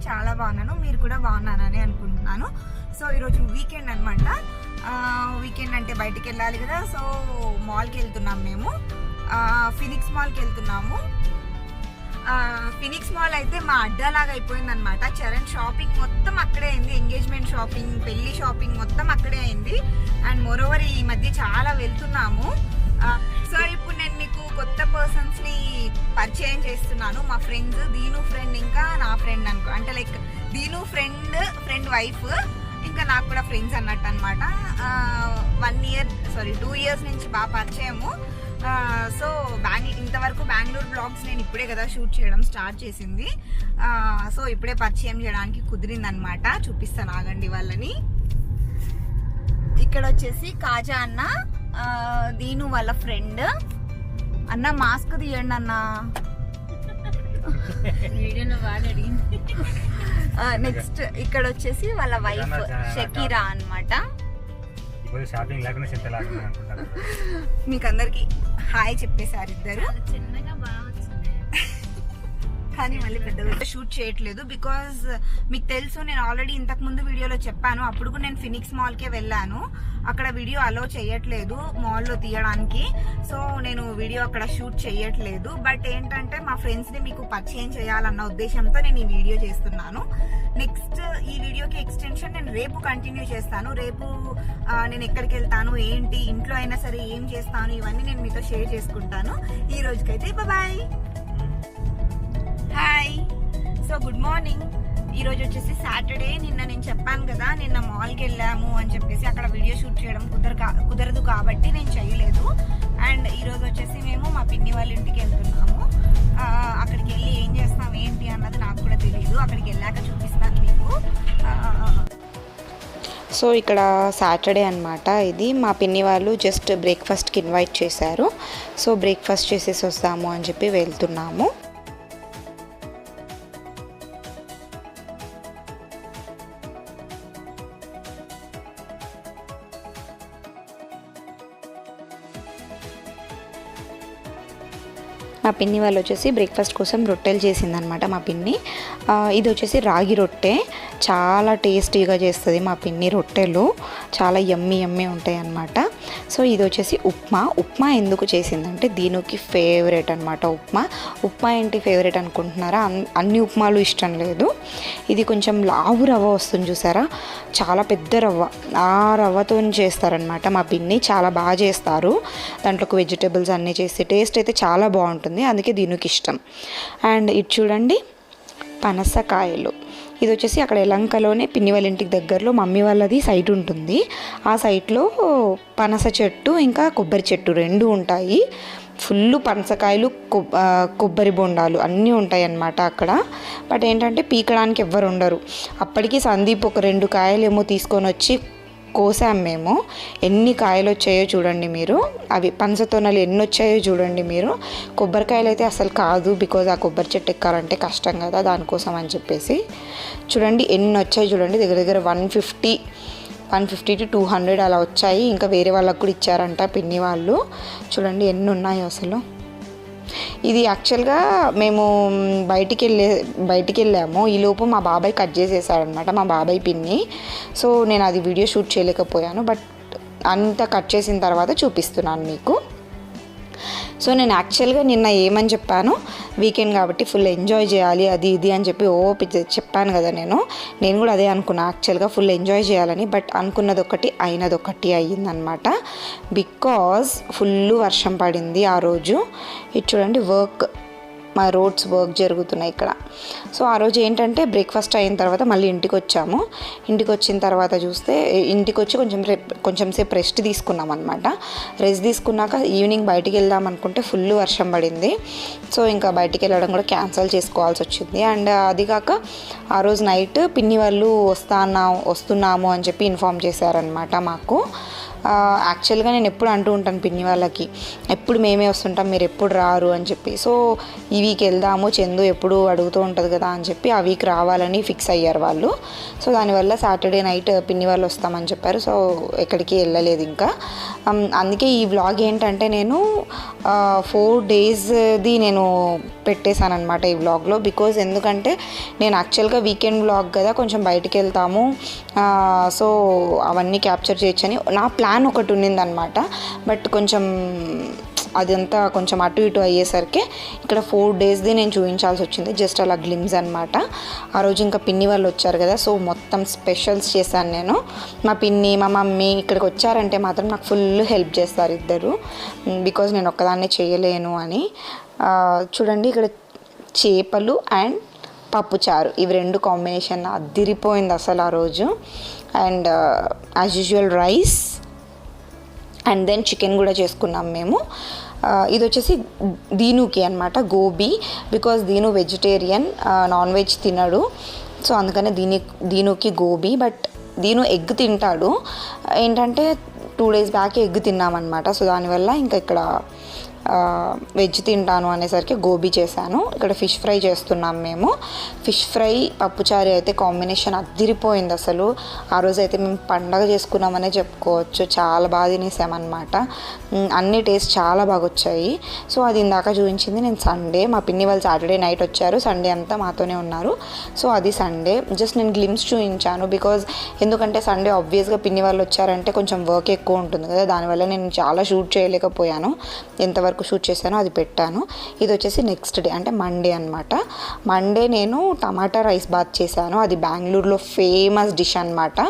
చాలా బాగున్నాను. మీరు కూడా బాగున్నారని అనుకుంటున్నాను. సో ఈరోజు వీకెండ్ అనమాట. వీకెండ్ అంటే బయటికి వెళ్ళాలి కదా. సో మాల్కి వెళ్తున్నాం మేము. ఫినిక్స్ మాల్కి వెళ్తున్నాము. ఫినిక్స్ మాల్ అయితే మా అడ్డాలాగా అయిపోయింది అనమాట. చరణ్ షాపింగ్ మొత్తం అక్కడే అయింది. ఎంగేజ్మెంట్ షాపింగ్, పెళ్లి షాపింగ్ మొత్తం అక్కడే అయింది. అండ్ మోరోవర్ ఈ మధ్య చాలా వెళ్తున్నాము. సో ఇప్పుడు నేను మీకు కొత్త పర్సన్స్ ని పరిచయం చేస్తున్నాను. మా ఫ్రెండ్స్, దీను ఫ్రెండ్ ఇంకా నా ఫ్రెండ్ అనుకో, అంటే లైక్ దీను ఫ్రెండ్ వైఫ్, ఇంకా నాకు కూడా ఫ్రెండ్స్ అన్నట్టు అనమాట. 2 ఇయర్స్ నుంచి బాగా పరిచయము. సో ఇంతవరకు బెంగళూరు బ్లాగ్స్ నేను ఇప్పుడే కదా షూట్ చేయడం స్టార్ట్ చేసింది. సో ఇప్పుడే పరిచయం చేయడానికి కుదిరింది అనమాట. చూపిస్తాను ఆగండి వాళ్ళని. ఇక్కడ వచ్చేసి కాజా అన్న, దీను వాళ్ళ ఫ్రెండ్. అన్న మాస్క్ తీయండి అన్న. నెక్స్ట్ ఇక్కడ వచ్చేసి వాళ్ళ వైఫ్ షకీరా అన్నమాట. మీకు అందరికి హాయ్ చెప్పేశారు ఇద్దరు. కానీ మళ్ళీ పెద్దగా షూట్ చేయట్లేదు బికాజ్ మీకు తెలుసు, నేను ఆల్రెడీ ఇంతకు ముందు వీడియోలో చెప్పాను. అప్పుడు కూడా నేను ఫినిక్స్ మాల్కే వెళ్ళాను. అక్కడ వీడియో అలో చేయట్లేదు మాల్లో తీయడానికి. సో నేను వీడియో అక్కడ షూట్ చేయట్లేదు. బట్ ఏంటంటే మా ఫ్రెండ్స్ని మీకు పరిచయం చేయాలన్న ఉద్దేశంతో నేను ఈ వీడియో చేస్తున్నాను. నెక్స్ట్ ఈ వీడియోకి ఎక్స్టెన్షన్ నేను రేపు కంటిన్యూ చేస్తాను. రేపు నేను ఎక్కడికి వెళ్తాను, ఏంటి, ఇంట్లో అయినా సరే ఏం చేస్తాను, ఇవన్నీ నేను మీతో షేర్ చేసుకుంటాను. ఈ రోజుకైతే bye. Hi. So good morning. ఈరోజు వచ్చేసి సాటర్డే. నిన్న నేను చెప్పాను కదా, నిన్న మాల్కి వెళ్ళాము అని చెప్పేసి అక్కడ వీడియో షూట్ చేయడం కుదరదు కాబట్టి నేను చేయలేదు. అండ్ ఈరోజు వచ్చేసి మేము మా పిన్ని వాళ్ళ ఇంటికి వెళ్తున్నాము. అక్కడికి వెళ్ళి ఏం చేస్తాం ఏంటి అన్నది నాకు కూడా తెలియదు. అక్కడికి వెళ్ళాక చూపిస్తాను మీకు. సో ఇక్కడ సాటర్డే అనమాట. ఇది మా పిన్ని వాళ్ళు జస్ట్ బ్రేక్ఫాస్ట్కి ఇన్వైట్ చేశారు. సో బ్రేక్ఫాస్ట్ చేసేసి వస్తాము అని చెప్పి వెళ్తున్నాము. మా పిన్ని వాళ్ళు వచ్చేసి బ్రేక్ఫాస్ట్ కోసం రొట్టెలు చేసిందనమాట మా పిన్ని. ఇది వచ్చేసి రాగి రొట్టె. చాలా టేస్టీగా చేస్తుంది మా పిన్ని రొట్టెలు. చాలా యమ్మీ ఉంటాయి అన్నమాట. సో ఇది వచ్చేసి ఉప్మా ఎందుకు చేసిందంటే దీనికి ఫేవరెట్ అనమాట ఉప్మా ఏంటి ఫేవరెట్ అనుకుంటున్నారా? అన్ని ఉప్మాలు ఇష్టం లేదు. ఇది కొంచెం లావు రవ్వ వస్తుంది చూసారా, చాలా పెద్ద రవ్వ. ఆ రవ్వతో చేస్తారనమాట మా పిన్ని. చాలా బాగా చేస్తారు. దాంట్లోకి వెజిటేబుల్స్ అన్నీ చేసి టేస్ట్ అయితే చాలా బాగుంటుంది. అందుకే దీనికి ఇష్టం. అండ్ ఇది చూడండి, పనసకాయలు. ఇది వచ్చేసి అక్కడ ఎలంకలోనే పిన్ని వాళ్ళ ఇంటికి దగ్గరలో మమ్మీ వాళ్ళది సైట్ ఉంటుంది. ఆ సైట్లో పనస చెట్టు ఇంకా కొబ్బరి చెట్టు 2 ఉంటాయి. ఫుల్ పనసకాయలు, కొబ్బరి బొండాలు అన్నీ ఉంటాయి అన్నమాట అక్కడ. బట్ ఏంటంటే పీకడానికి ఎవ్వరు ఉండరు. అప్పటికి సందీప్ ఒక 2 కాయలు ఏమో తీసుకొని వచ్చి కోసాం మేము. ఎన్ని కాయలు వచ్చాయో చూడండి మీరు. అవి పనసతోనలు ఎన్ని వచ్చాయో చూడండి మీరు. కొబ్బరికాయలు అయితే అసలు కాదు, బికాజ్ ఆ కొబ్బరి చెట్టు ఎక్కాలంటే కష్టం కదా, దానికోసం అని చెప్పేసి. చూడండి ఎన్ని వచ్చాయి చూడండి. దగ్గర 150 to 200 అలా వచ్చాయి. ఇంకా వేరే వాళ్ళకు కూడా ఇచ్చారంట పిన్ని వాళ్ళు. చూడండి ఎన్ని ఉన్నాయో అసలు. ఇది యాక్చువల్గా మేము బయటికి వెళ్ళాము. ఈలోపు మా బాబాయ్ కట్ చేసేసాడనమాట, మా బాబాయ్ పిన్ని. సో నేను అది వీడియో షూట్ చేయలేకపోయాను. బట్ అంతా కట్ చేసిన తర్వాత చూపిస్తున్నాను మీకు. సో నేను యాక్చువల్గా నిన్న ఏమని చెప్పాను, వీకెండ్ కాబట్టి ఫుల్ ఎంజాయ్ చేయాలి అది ఇది అని చెప్పి చెప్పాను కదా. నేను కూడా అదే అనుకున్నా యాక్చువల్గా, ఫుల్ ఎంజాయ్ చేయాలని. బట్ అనుకున్నది ఒకటి అయినది ఒకటి అయ్యిందనమాట. బికాజ్ ఫుల్ వర్షం పడింది ఆ రోజు. ఇది చూడండి, మా రోడ్స్ వర్క్ జరుగుతున్నాయి ఇక్కడ. సో ఆ రోజు ఏంటంటే బ్రేక్ఫాస్ట్ అయిన తర్వాత మళ్ళీ ఇంటికి వచ్చాము. ఇంటికి వచ్చిన తర్వాత చూస్తే ఇంటికి వచ్చి కొంచెం సేపు రెస్ట్ తీసుకున్నాం అనమాట. రెస్ట్ తీసుకున్నాక ఈవినింగ్ బయటికి వెళ్దాం అనుకుంటే ఫుల్ వర్షం పడింది. సో ఇంకా బయటికి వెళ్ళడం కూడా క్యాన్సిల్ చేసుకోవాల్సి వచ్చింది. అండ్ అది కాక ఆ రోజు నైట్ పిన్ని వాళ్ళు వస్తున్నాము అని చెప్పి ఇన్ఫామ్ చేశారనమాట మాకు. యాక్చువల్గా నేను ఎప్పుడు అంటూ ఉంటాను పిన్ని వాళ్ళకి, ఎప్పుడు మేమే వస్తుంటాం మీరు ఎప్పుడు రారు అని చెప్పి. సో ఈ వీక్ వెళ్దాము, చందు ఎప్పుడు అడుగుతూ ఉంటుంది కదా అని చెప్పి ఆ వీక్ రావాలని ఫిక్స్ అయ్యారు వాళ్ళు. సో దానివల్ల సాటర్డే నైట్ పిన్ని వాళ్ళు వస్తామని చెప్పారు. సో ఎక్కడికి వెళ్ళలేదు ఇంకా. అందుకే ఈ వ్లాగ్ ఏంటంటే నేను 4 డేస్ది నేను పెట్టేశాను అనమాట ఈ వ్లాగ్లో. బికాజ్ ఎందుకంటే నేను యాక్చువల్గా వీకెండ్ వ్లాగ్ కదా, కొంచెం బయటికి వెళ్తాము, సో అవన్నీ క్యాప్చర్ చేయొచ్చని నా ప్లాన్ ఒకటి ఉన్నిందనమాట. బట్ కొంచెం అదంతా కొంచెం అటు ఇటు అయ్యేసరికి ఇక్కడ 4 డేస్ది నేను చూపించాల్సి వచ్చింది. జస్ట్ అలా గ్లిమ్స్ అనమాట. ఆ రోజు ఇంకా పిన్ని వాళ్ళు వచ్చారు కదా, సో మొత్తం స్పెషల్స్ చేశాను నేను. మా పిన్ని మా మమ్మీ ఇక్కడికి వచ్చారంటే మాత్రం నాకు ఫుల్ హెల్ప్ చేస్తారు ఇద్దరు, బికాజ్ నేను ఒక్కదాన్నే చేయలేను అని. చూడండి ఇక్కడ చేపలు అండ్ పప్పుచారు, ఇవి 2 కాంబినేషన్ అదిరిపోయింది అసలు ఆ రోజు. And as usual rice and then chicken కూడా చేసుకున్నాం మేము. ఇది వచ్చేసి దీనుకి అనమాట, గోబీ. Because Deenu vegetarian, non veg తినడు. సో అందుకనే దీనుకి గోబీ. బట్ దీను ఎగ్ తింటాడు. ఏంటంటే 2 డేస్ బ్యాక్ ఎగ్ తిన్నామన్నమాట. సో దానివల్ల ఇంకా ఇక్కడ వెజ్ తింటాను అనేసరికి గోబీ చేశాను. ఇక్కడ ఫిష్ ఫ్రై చేస్తున్నాం మేము. ఫిష్ ఫ్రై పప్పుచారు అయితే కాంబినేషన్ అదిరిపోయింది అసలు. ఆ రోజు అయితే మేము పండగ చేసుకున్నామనే చెప్పుకోవచ్చు. చాలా బాగా తినేసామన్నమాట. అన్ని టేస్ట్ చాలా బాగా వచ్చాయి. సో అది ఇందాక చూపించింది నేను సండే. మా పిన్ని వాళ్ళు సాటర్డే నైట్ వచ్చారు, సండే అంతా మాతోనే ఉన్నారు. సో అది సండే. జస్ట్ నేను గ్లిమ్స్ చూపించాను బికాజ్ ఎందుకంటే సండే ఆబ్వియస్గా పిన్ని వాళ్ళు వచ్చారంటే కొంచెం వర్క్ ఎక్కువ ఉంటుంది కదా, దానివల్ల నేను చాలా షూట్ చేయలేకపోయాను. ఎంతవరకు షూట్ చేశానో అది పెట్టాను. ఇది వచ్చేసి నెక్స్ట్ డే అంటే మండే అనమాట. మండే నేను టమాటా రైస్ బాత్ చేశాను. అది బెంగళూరులో ఫేమస్ డిష్ అనమాట.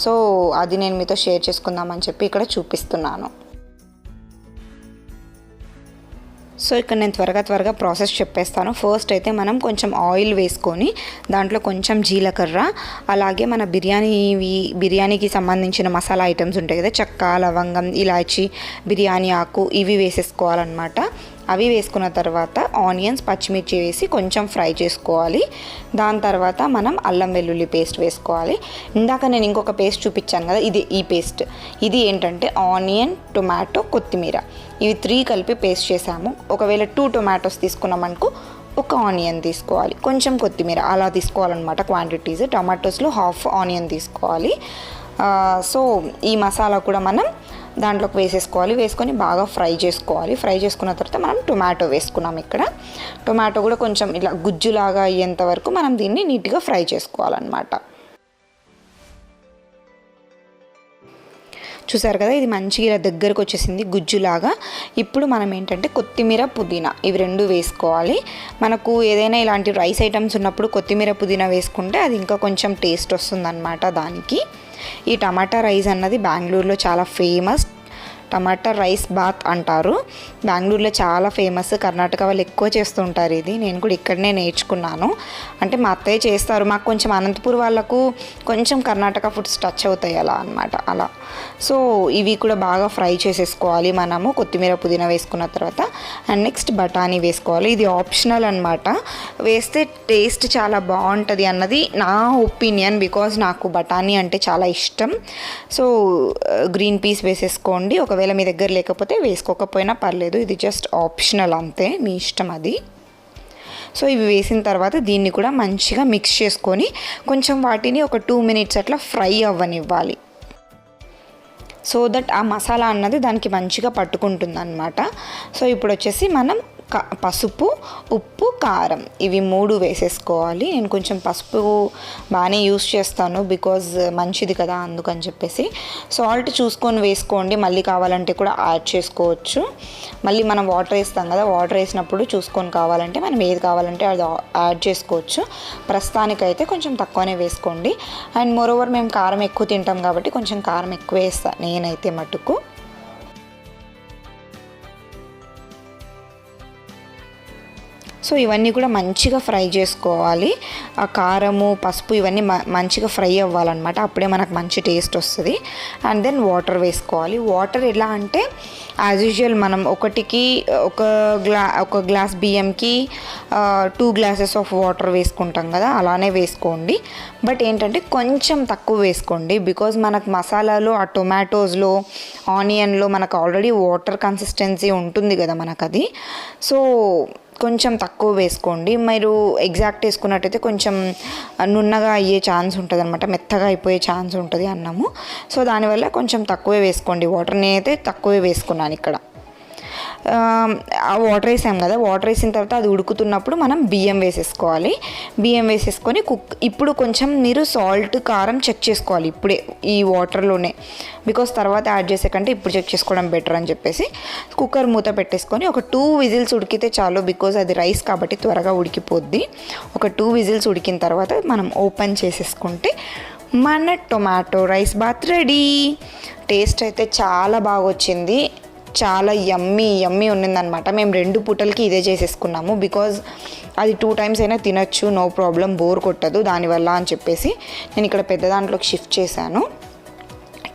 సో అది నేను మీతో షేర్ చేసుకుందామని చెప్పి ఇక్కడ చూపిస్తున్నాను. సో ఇక్కడ నేను త్వరగా ప్రాసెస్ చెప్పేస్తాను. ఫస్ట్ అయితే మనం కొంచెం ఆయిల్ వేసుకొని దాంట్లో కొంచెం జీలకర్ర, అలాగే మన బిర్యానీకి సంబంధించిన మసాలా ఐటమ్స్ ఉంటాయి కదా, చెక్క, లవంగం, ఇలాచి, బిర్యానీ ఆకు, ఇవి వేసేసుకోవాలన్నమాట. అవి వేసుకున్న తర్వాత ఆనియన్స్, పచ్చిమిర్చి వేసి కొంచెం ఫ్రై చేసుకోవాలి. దాని తర్వాత మనం అల్లం వెల్లుల్లి పేస్ట్ వేసుకోవాలి. ఇందాక నేను ఇంకొక పేస్ట్ చూపించాను కదా, ఈ పేస్ట్. ఇది ఏంటంటే ఆనియన్, టొమాటో, కొత్తిమీర, ఇవి 3 కలిపి పేస్ట్ చేసాము. ఒకవేళ 2 టొమాటోస్ తీసుకున్నామనుకో 1 ఆనియన్ తీసుకోవాలి, కొంచెం కొత్తిమీర, అలా తీసుకోవాలన్నమాట క్వాంటిటీస్. టొమాటోస్లో 1/2 ఆనియన్ తీసుకోవాలి. సో ఈ మసాలా కూడా మనం దాంట్లోకి వేసేసుకోవాలి. వేసుకొని బాగా ఫ్రై చేసుకోవాలి. ఫ్రై చేసుకున్న తర్వాత మనం టొమాటో వేసుకున్నాం. ఇక్కడ టొమాటో కూడా కొంచెం ఇలా గుజ్జులాగా అయ్యేంత వరకు మనం దీన్ని నీట్గా ఫ్రై చేసుకోవాలన్నమాట. చూసారు కదా, ఇది మంచిగా ఇలా దగ్గరకు వచ్చేసింది గుజ్జులాగా. ఇప్పుడు మనం ఏంటంటే కొత్తిమీర, పుదీనా ఇవి 2 వేసుకోవాలి. మనకు ఏదైనా ఇలాంటి రైస్ ఐటమ్స్ ఉన్నప్పుడు కొత్తిమీర, పుదీనా వేసుకుంటే అది ఇంకా కొంచెం టేస్ట్ వస్తుందన్నమాట దానికి. ఈ టమాటా రైస్ అన్నది బెంగళూరులో చాలా ఫేమస్. టమాటా రైస్ బాత్ అంటారు. బెంగళూరులో చాలా ఫేమస్. కర్ణాటక వాళ్ళు ఎక్కువ చేస్తుంటారు ఇది. నేను కూడా ఇక్కడనే నేర్చుకున్నాను. అంటే మా అత్తయ్య చేస్తారు. మాకు కొంచెం అనంతపూర్ వాళ్ళకు కొంచెం కర్ణాటక ఫుడ్స్ టచ్ అవుతాయి అలా అనమాట. అలా సో ఇవి కూడా బాగా ఫ్రై చేసేసుకోవాలి మనము. కొత్తిమీర, పుదీనా వేసుకున్న తర్వాత అండ్ నెక్స్ట్ బఠానీ వేసుకోవాలి. ఇది ఆప్షనల్ అనమాట. వేస్తే టేస్ట్ చాలా బాగుంటుంది అన్నది నా ఒపీనియన్. బికాజ్ నాకు బఠానీ అంటే చాలా ఇష్టం. సో గ్రీన్ పీస్ వేసేసుకోండి. ఒకవేళ మీ దగ్గర లేకపోతే వేసుకోకపోయినా పర్లేదు. ఇది జస్ట్ ఆప్షనల్ అంతే, మీ ఇష్టం అది. సో ఇవి వేసిన తర్వాత దీన్ని కూడా మంచిగా మిక్స్ చేసుకొని కొంచెం వాటిని ఒక 2 మినిట్స్ అట్లా ఫ్రై అవ్వనివ్వాలి. సో దట్ ఆ మసాలా అన్నది దానికి మంచిగా పట్టుకుంటుంది అన్నమాట. సో ఇప్పుడు వచ్చేసి మనం పసుపు, ఉప్పు, కారం ఇవి 3 వేసేసుకోవాలి. నేను కొంచెం పసుపు బాగానే యూస్ చేస్తాను బికాజ్ మంచిది కదా, అందుకని చెప్పేసి. సాల్ట్ చూసుకొని వేసుకోండి, మళ్ళీ కావాలంటే కూడా యాడ్ చేసుకోవచ్చు. మళ్ళీ మనం వాటర్ వేస్తాం కదా, వాటర్ వేసినప్పుడు చూసుకొని కావాలంటే మనం ఏది కావాలంటే అది యాడ్ చేసుకోవచ్చు. ప్రస్తుతానికైతే కొంచెం తక్కువనే వేసుకోండి. అండ్ మోరోవర్ మేము కారం ఎక్కువ తింటాం కాబట్టి కొంచెం కారం ఎక్కువ వేస్తాను నేనైతే మటుకు. సో ఇవన్నీ కూడా మంచిగా ఫ్రై చేసుకోవాలి. ఆ కారము, పసుపు ఇవన్నీ మంచిగా ఫ్రై అవ్వాలన్నమాట. అప్పుడే మనకు మంచి టేస్ట్ వస్తుంది. అండ్ దెన్ వాటర్ వేసుకోవాలి. వాటర్ ఎలా అంటే యాజ్ యూజువల్ మనం ఒక గ్లాస్ బియ్యంకి 2 గ్లాసెస్ ఆఫ్ వాటర్ వేసుకుంటాం కదా, అలానే వేసుకోండి. బట్ ఏంటంటే కొంచెం తక్కువ వేసుకోండి. బికాజ్ మనకు మసాలాలో ఆ టొమాటోస్లో, ఆనియన్లో మనకు ఆల్రెడీ వాటర్ కన్సిస్టెన్సీ ఉంటుంది కదా మనకు అది. సో కొంచెం తక్కువ వేసుకోండి. మీరు ఎగ్జాక్ట్ వేసుకున్నట్టయితే కొంచెం నున్నగా అయ్యే ఛాన్స్ ఉంటుంది అనమాట, మెత్తగా అయిపోయే ఛాన్స్ ఉంటుంది అన్నము. సో దానివల్ల కొంచెం తక్కువే వేసుకోండి వాటర్. నేనైతే తక్కువే వేసుకున్నాను ఇక్కడ. ఆ వాటర్ వేసాం కదా, వాటర్ వేసిన తర్వాత అది ఉడుకుతున్నప్పుడు మనం బియ్యం వేసేసుకోవాలి. బియ్యం వేసేసుకొని ఇప్పుడు కొంచెం మీరు సాల్ట్, కారం చెక్ చేసుకోవాలి ఇప్పుడే ఈ వాటర్లోనే. బికాస్ తర్వాత యాడ్ చేసే కంటే ఇప్పుడు చెక్ చేసుకోవడం బెటర్ అని చెప్పేసి కుక్కర్ మూత పెట్టేసుకొని ఒక 2 విజిల్స్ ఉడికితే చాలు. బికాజ్ అది రైస్ కాబట్టి త్వరగా ఉడికిపోద్ది. ఒక 2 విజిల్స్ ఉడికిన తర్వాత మనం ఓపెన్ చేసేసుకుంటే మన tomato rice bath ready. Taste అయితే చాలా బాగా వచ్చింది, చాలా యమ్మీ ఉన్నిందనమాట. మేము 2 పూటలకి ఇదే చేసేసుకున్నాము. బికాజ్ అది 2 టైమ్స్ అయినా తినచ్చు, నో ప్రాబ్లం, బోర్ కొట్టదు దానివల్ల అని చెప్పేసి నేను ఇక్కడ పెద్ద దాంట్లోకి షిఫ్ట్ చేశాను.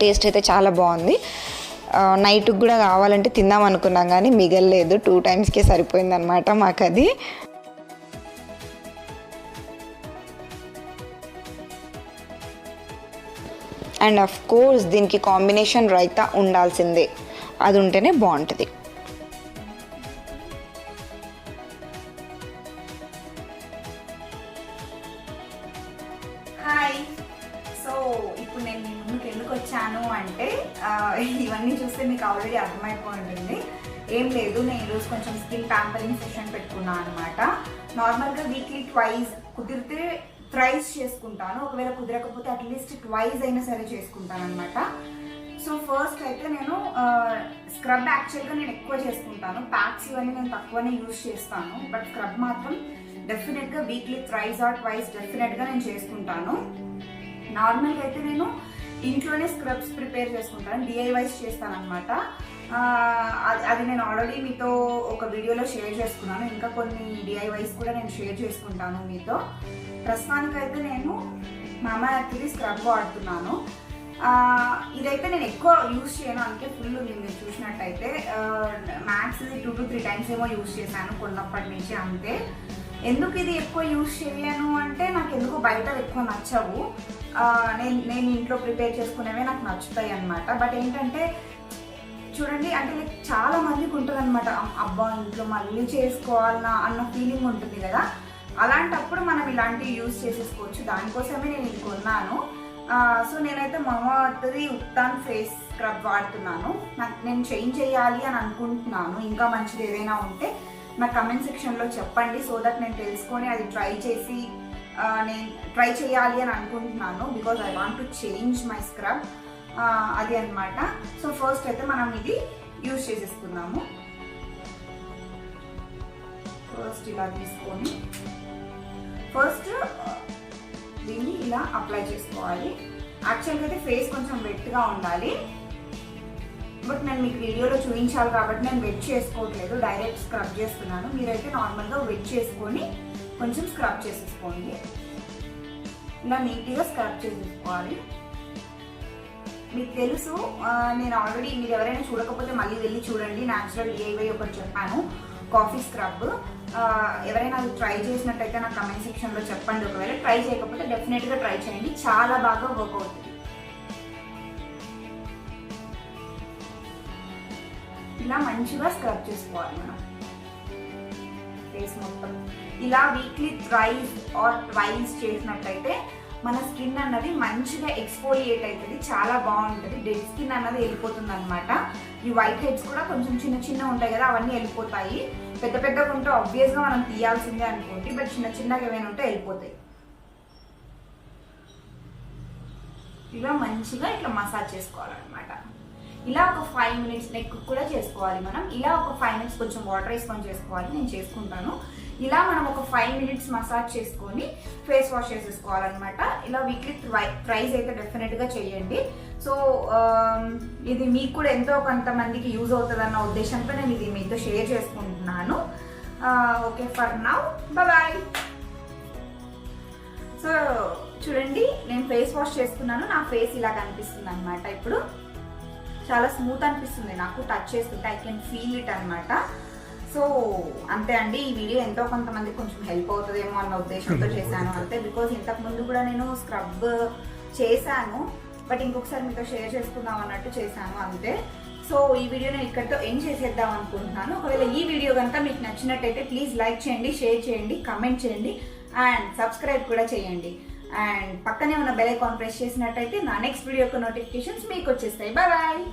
టేస్ట్ అయితే చాలా బాగుంది. నైట్కి కూడా కావాలంటే తిందాం అనుకున్నాం కానీ మిగలలేదు, 2 టైమ్స్కే సరిపోయిందనమాట మాకు అది. అండ్ ఆఫ్ కోర్స్ దీనికి కాంబినేషన్ రైతా ఉండాల్సిందే, అది ఉంటేనే బాగుంటుంది. హాయ్. సో ఇప్పుడు నేను మీ ముందుకు ఎందుకు వచ్చాను అంటే ఇవన్నీ చూస్తే మీకు ఆల్రెడీ అర్థమైపోయి ఉంటుంది. ఏం లేదు, నేను ఈరోజు కొంచెం స్కిన్ ప్యాంపరింగ్ సెషన్ పెట్టుకున్నాను అనమాట. నార్మల్గా వీక్లీ ట్వైస్, కుదిరితే థ్రైస్ చేసుకుంటాను. ఒకవేళ కుదరకపోతే అట్లీస్ట్ ట్వైస్ అయినా సరే చేసుకుంటాను అనమాట. సో ఫస్ట్ అయితే నేను స్క్రబ్ యాక్చువల్గా నేను ఎక్కువ చేసుకుంటాను. ప్యాక్స్ ఇవన్నీ నేను తక్కువనే యూజ్ చేస్తాను. బట్ స్క్రబ్ మాత్రం డెఫినెట్గా వీక్లీ థ్రైస్ ఆర్ ట్వైస్ డెఫినెట్గా నేను చేసుకుంటాను. నార్మల్గా అయితే నేను ఇంట్లోనే స్క్రబ్స్ ప్రిపేర్ చేసుకుంటాను, డిఐవైస్ చేస్తాను అనమాట. అది నేను ఆల్రెడీ మీతో ఒక వీడియోలో షేర్ చేసుకున్నాను. ఇంకా కొన్ని డిఐవైస్ కూడా నేను షేర్ చేసుకుంటాను మీతో. ప్రస్తుతానికైతే నేను మామా ఎర్త్ స్క్రబ్ వాడుతున్నాను. ఇదైతే నేను ఎక్కువ యూజ్ చేయను, అందుకే ఫుల్ మీరు చూసినట్టయితే మ్యాక్స్ 2 to 3 టైమ్స్ ఏమో యూజ్ చేశాను కొన్నప్పటి నుంచి, అంతే. ఎందుకు ఇది ఎక్కువ యూజ్ చేయను అంటే నాకు ఎందుకు బయట ఎక్కువ నచ్చవు. నేను ఇంట్లో ప్రిపేర్ చేసుకునేవే నాకు నచ్చుతాయి అన్నమాట. బట్ ఏంటంటే చూడండి, అంటే లైక్ చాలా మందికి ఉంటుంది అనమాట, అబ్బా ఇంట్లో మళ్ళీ చేసుకోవాలన్నా అన్న ఫీలింగ్ ఉంటుంది కదా. అలాంటప్పుడు మనం ఇలాంటివి యూజ్ చేసేసుకోవచ్చు. దానికోసమే నేను ఇది కొన్నాను. సో నేనైతే మామా ఎర్త్ ఉత్తాన్ ఫేస్ స్క్రబ్ వాడుతున్నాను. నేను చేంజ్ చేయాలి అని అనుకుంటున్నాను. ఇంకా మంచిది ఏదైనా ఉంటే నా కమెంట్ సెక్షన్లో చెప్పండి. సో దట్ నేను తెలుసుకొని అది నేను ట్రై చేయాలి అని అనుకుంటున్నాను. Because I want to change my scrub, అది అనమాట. సో ఫస్ట్ అయితే మనం ఇది యూజ్ చేసేసుకుందాము. ఫస్ట్ ఇలా తీసుకొని ఫస్ట్ దీన్ని ఇలా అప్లై చేసుకోవాలి. యాక్చువల్గా అయితే ఫేస్ కొంచెం వెట్గా ఉండాలి. బట్ నేను మీకు వీడియోలో చూపించాలి కాబట్టి నేను వెట్ చేసుకోవట్లేదు, డైరెక్ట్ స్క్రబ్ చేస్తున్నాను. మీరైతే నార్మల్గా వెట్ చేసుకొని కొంచెం స్క్రబ్ చేసేసుకోండి. ఇలా నీట్గా స్క్రబ్ చేసేసుకోవాలి. మీకు తెలుసు, నేను ఆల్రెడీ, మీరు ఎవరైనా చూడకపోతే మళ్ళీ వెళ్ళి చూడండి. న్యాచురల్ డిఐవై ఒకటి చెప్పాను, కాఫీ స్క్రబ్. ఎవరైనా అది ట్రై చేసినట్టయితే నాకు కమెంట్ సెక్షన్లో చెప్పండి. ఒకవేళ ట్రై చేయకపోతే డెఫినెట్గా ట్రై చేయండి, చాలా బాగా వర్క్ అవుతుంది. ఇలా మంచిగా స్క్రబ్ చేసుకోవాలి మనం ఫేస్ మొత్తం. ఇలా వీక్లీ థ్రైస్ ఆర్ ట్వైస్ చేసినట్టయితే మన స్కిన్ అన్నది మంచిగా ఎక్స్ఫోలియేట్ అవుతుంది, చాలా బాగుంటుంది. డెడ్ స్కిన్ అన్నది వెళ్ళిపోతుంది అనమాట. ఈ వైట్ హెడ్స్ కూడా కొంచెం చిన్న చిన్న ఉంటాయి కదా, అవన్నీ వెళ్ళిపోతాయి. పెద్ద పెద్దగా ఉంటే ఆబ్వియస్గా మనం తీయాల్సిందే అనుకోండి, బట్ చిన్న చిన్నగా ఏమైనా ఉంటే వెళ్ళిపోతాయి. ఇలా మంచిగా ఇట్లా మసాజ్ చేసుకోవాలన్నమాట. ఇలా ఒక 5 minutes నెక్ కూడా చేసుకోవాలి మనం. ఇలా ఒక 5 minutes కొంచెం వాటర్ వేసుకొని చేసుకోవాలి, నేను చేసుకుంటాను. ఇలా మనం ఒక 5 minutes మసాజ్ చేసుకొని ఫేస్ వాష్ చేసేసుకోవాలన్నమాట. ఇలా వీక్లీ థ్రైస్ అయితే డెఫినెట్గా చేయండి. సో ఇది మీకు కూడా ఎంతో కొంతమందికి యూజ్ అవుతుంది అన్న ఉద్దేశంతో నేను ఇది మీతో షేర్ చేసుకుంటున్నాను. Okay for now bye. So చూడండి నేను ఫేస్ వాష్ చేసుకున్నాను, నా ఫేస్ ఇలా కనిపిస్తుంది అనమాట. ఇప్పుడు చాలా స్మూత్ అనిపిస్తుంది నాకు, టచ్ చేస్తుంటే ఐ కెన్ ఫీల్ ఇట్ అనమాట. సో అంతే అండి, ఈ వీడియో ఎంతో కొంతమందికి కొంచెం హెల్ప్ అవుతుందేమో అన్న ఉద్దేశంతో చేశాను అంతే. బికాజ్ ఇంతకు ముందు కూడా నేను స్క్రబ్ చేశాను, బట్ ఇంకొకసారి మీతో షేర్ చేసుకుందాం అన్నట్టు చేశాను అంతే. సో ఈ వీడియో నేను ఇక్కడితో ఎండ్ చేసేద్దాం అనుకుంటున్నాను. ఒకవేళ ఈ వీడియో కనుక మీకు నచ్చినట్టయితే ప్లీజ్ లైక్ చేయండి, షేర్ చేయండి, కమెంట్ చేయండి అండ్ సబ్స్క్రైబ్ కూడా చేయండి. అండ్ పక్కనే ఉన్న బెల్ ఐకాన్ ప్రెస్ చేసినట్టయితే నా నెక్స్ట్ వీడియో యొక్క నోటిఫికేషన్స్ మీకు వచ్చేస్తాయి. బాయ్.